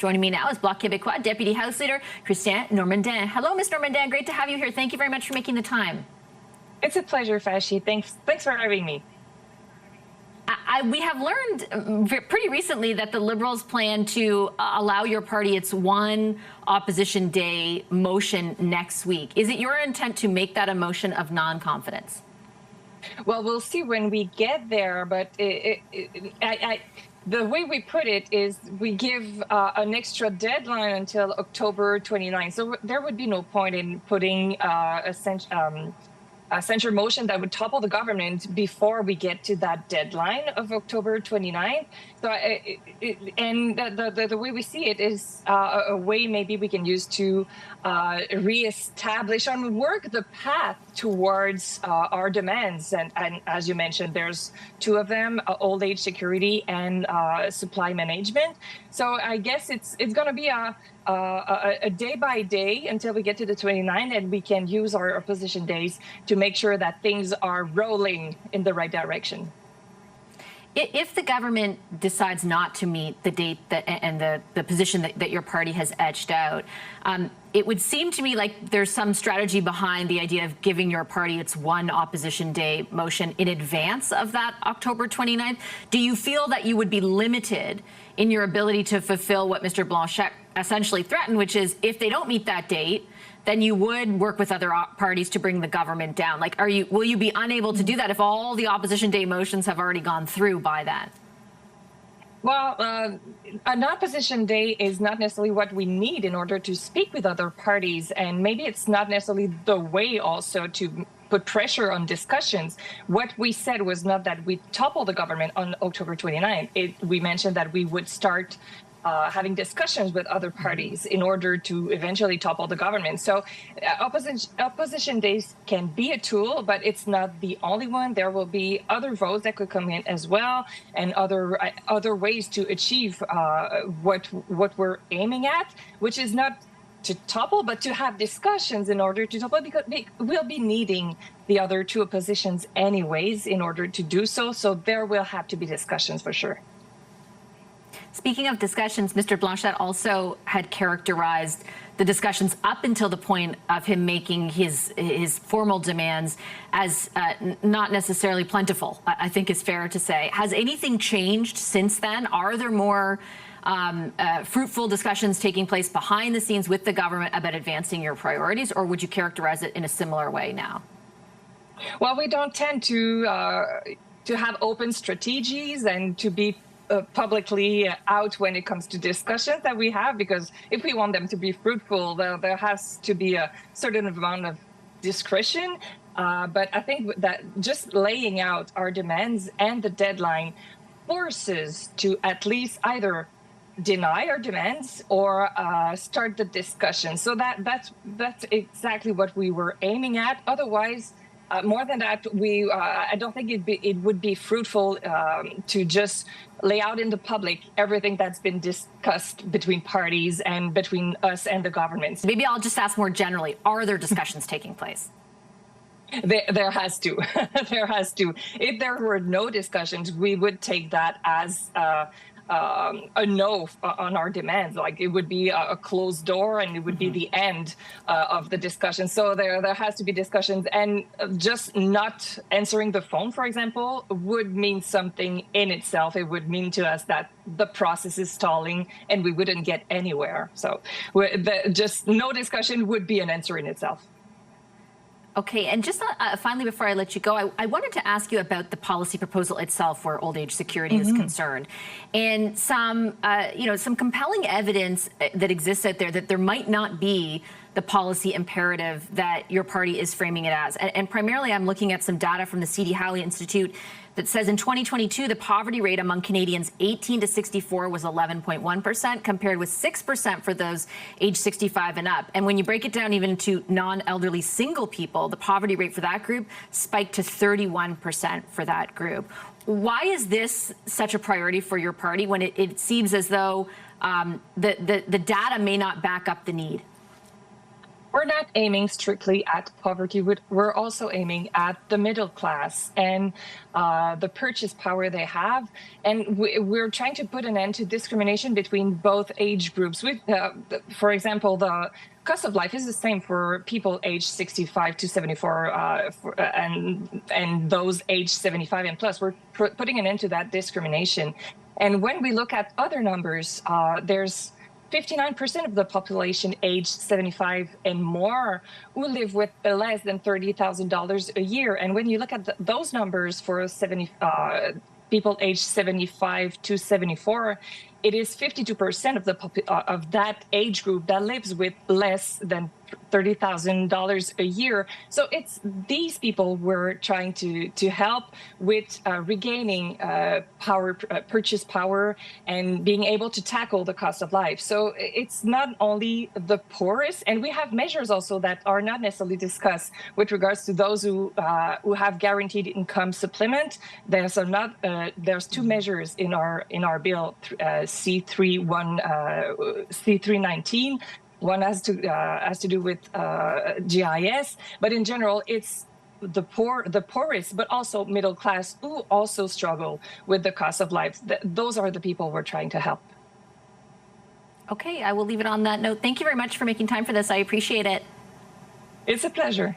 Joining me now is Bloc Québécois Deputy House Leader Christian Normandin. Hello, Ms. Normandin. Great to have you here. Thank you very much for making the time. It's a pleasure, Fashi. Thanks for having me. We have learned pretty recently that the Liberals plan to allow your party its one opposition day motion next week. Is it your intent to make that a motion of non-confidence? Well, we'll see when we get there, but the way we put it is we give an extra deadline until October 29th. So there would be no point in putting a censure motion that would topple the government before we get to that deadline of October 29th. So, the way we see it is a way maybe we can use to reestablish and work the path towards our demands. And as you mentioned, there's two of them: old age security and supply management. So I guess it's going to be a day by day until we get to the 29th, and we can use our opposition days to make sure that things are rolling in the right direction. If the government decides not to meet the date and the position that your party has etched out, it would seem to me like there's some strategy behind the idea of giving your party its one opposition day motion in advance of that October 29th. Do you feel that you would be limited in your ability to fulfill what Mr. Blanchet essentially threatened, which is if they don't meet that date, then you would work with other parties to bring the government down? Like, will you be unable to do that if all the opposition day motions have already gone through by then? Well, an opposition day is not necessarily what we need in order to speak with other parties, and maybe it's not necessarily the way also to put pressure on discussions. What we said was not that we topple the government on October 29th. We mentioned that we would start having discussions with other parties in order to eventually topple the government. So opposition days can be a tool, but it's not the only one. There will be other votes that could come in as well, and other ways to achieve what we're aiming at, which is not to topple, but to have discussions in order to topple, because we'll be needing the other two oppositions anyways in order to do so. So there will have to be discussions for sure. Speaking of discussions, Mr. Blanchet also had characterized the discussions up until the point of him making his formal demands as not necessarily plentiful, I think is fair to say. Has anything changed since then? Are there more fruitful discussions taking place behind the scenes with the government about advancing your priorities, or would you characterize it in a similar way now? Well, we don't tend to have open strategies and to be publicly out when it comes to discussions that we have, because if we want them to be fruitful, there has to be a certain amount of discretion. But I think that just laying out our demands and the deadline forces to at least either deny our demands or start the discussion. So that's exactly what we were aiming at. Otherwise, more than that, I don't think it would be fruitful to just lay out in the public everything that's been discussed between parties and between us and the government. Maybe I'll just ask more generally, are there discussions taking place? There has to. There has to. If there were no discussions, we would take that as a no on our demands. Like, it would be a closed door, and it would be the end of the discussion. So there has to be discussions, and just not answering the phone, for example, would mean something in itself. It would mean to us that the process is stalling and we wouldn't get anywhere. So just no discussion would be an answer in itself. Okay, and just finally, before I let you go, I wanted to ask you about the policy proposal itself, where old age security is concerned, and some compelling evidence that exists out there that there might not be the policy imperative that your party is framing it as. And primarily, I'm looking at some data from the C.D. Howley Institute that says in 2022, the poverty rate among Canadians 18 to 64 was 11.1%, compared with 6% for those age 65 and up. And when you break it down even to non-elderly single people, the poverty rate for that group spiked to 31% for that group. Why is this such a priority for your party when it seems as though the data may not back up the need? We're not aiming strictly at poverty. We're also aiming at the middle class and the purchase power they have. And we're trying to put an end to discrimination between both age groups. For example, the cost of life is the same for people aged 65 to 74 and those aged 75 and plus. We're putting an end to that discrimination. And when we look at other numbers, there's 59% of the population aged 75 and more who live with less than $30,000 a year. And when you look at those numbers for people aged 75 to 74, it is 52% of that age group that lives with less than $30,000 a year. So it's these people we're trying to help with regaining purchase power and being able to tackle the cost of life. So it's not only the poorest, and we have measures also that are not necessarily discussed with regards to those who have guaranteed income supplement. There's two measures in our bill, C319. One has to do with GIS, but in general, it's the poorest, but also middle class who also struggle with the cost of life. Those are the people we're trying to help. Okay, I will leave it on that note. Thank you very much for making time for this. I appreciate it. It's a pleasure.